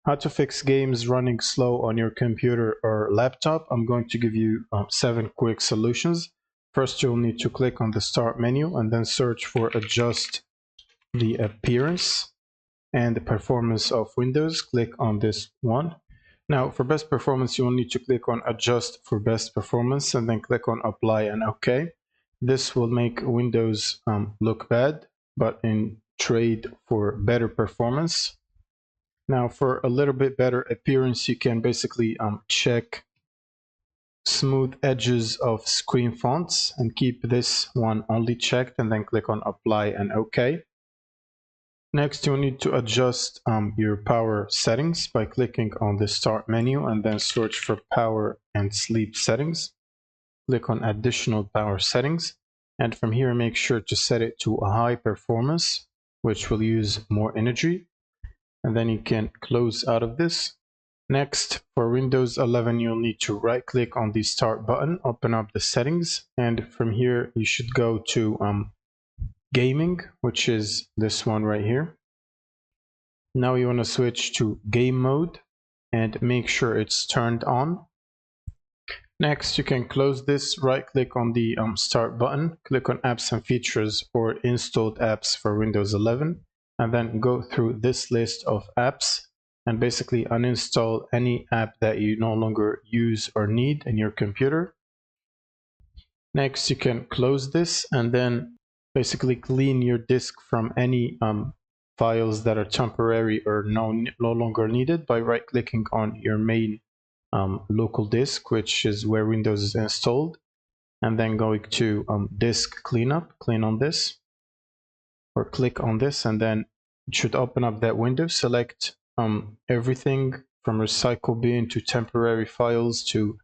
How to fix games running slow on your computer or laptop. I'm going to give you 7 quick solutions. First, you'll need to click on the Start menu and then search for Adjust the Appearance and the Performance of Windows. Click on this one. Now, for best performance, you will need to click on Adjust for Best Performance and then click on Apply and OK. This will make Windows look bad, but in trade for better performance. Now, for a little bit better appearance, you can basically check smooth edges of screen fonts and keep this one only checked and then click on Apply and OK. Next, you'll need to adjust your power settings by clicking on the Start menu and then search for Power and Sleep Settings. Click on Additional Power Settings, and from here make sure to set it to a high performance, which will use more energy. And then you can close out of this. Next, for Windows 11, you'll need to right click on the Start button, open up the settings, and from here you should go to Gaming, which is this one right here. Now you want to switch to Game Mode and make sure it's turned on. Next, you can close this, right click on the Start button, click on Apps and Features or Installed Apps for Windows 11. And then go through this list of apps and basically uninstall any app that you no longer use or need in your computer. Next, you can close this and then basically clean your disk from any files that are temporary or no longer needed by right-clicking on your main local disk, which is where Windows is installed, and then going to Disk Cleanup, clean on this, or click on this, and then it should open up that window. Select everything from recycle bin to temporary files to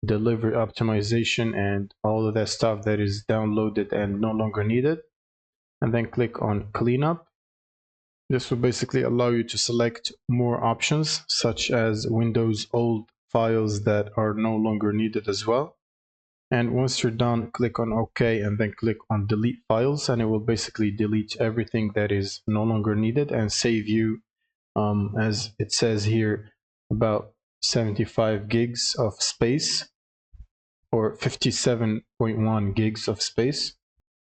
delivery optimization and all of that stuff that is downloaded and no longer needed, and then click on cleanup. This will basically allow you to select more options, such as Windows old files that are no longer needed as well. And once you're done, click on OK and then click on Delete Files, and it will basically delete everything that is no longer needed and save you, as it says here, about 75 gigs of space or 57.1 gigs of space.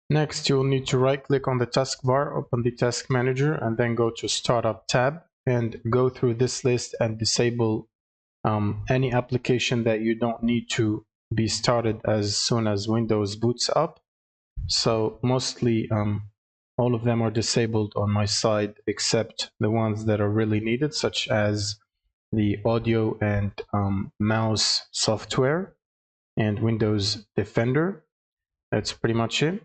Next, you will need to right-click on the taskbar, open the Task Manager, and then go to Startup tab and go through this list and disable any application that you don't need to be started as soon as Windows boots up. So mostly all of them are disabled on my side except the ones that are really needed, such as the audio and mouse software and Windows Defender. That's pretty much it.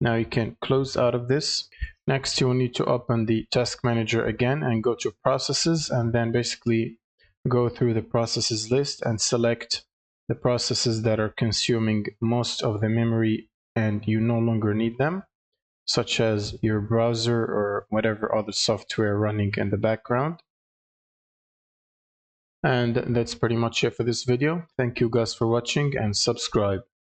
Now you can close out of this. Next, you will need to open the Task Manager again and go to Processes, and then basically go through the processes list and select the processes that are consuming most of the memory and you no longer need them, such as your browser or whatever other software running in the background. And that's pretty much it for this video. Thank you guys for watching and subscribe.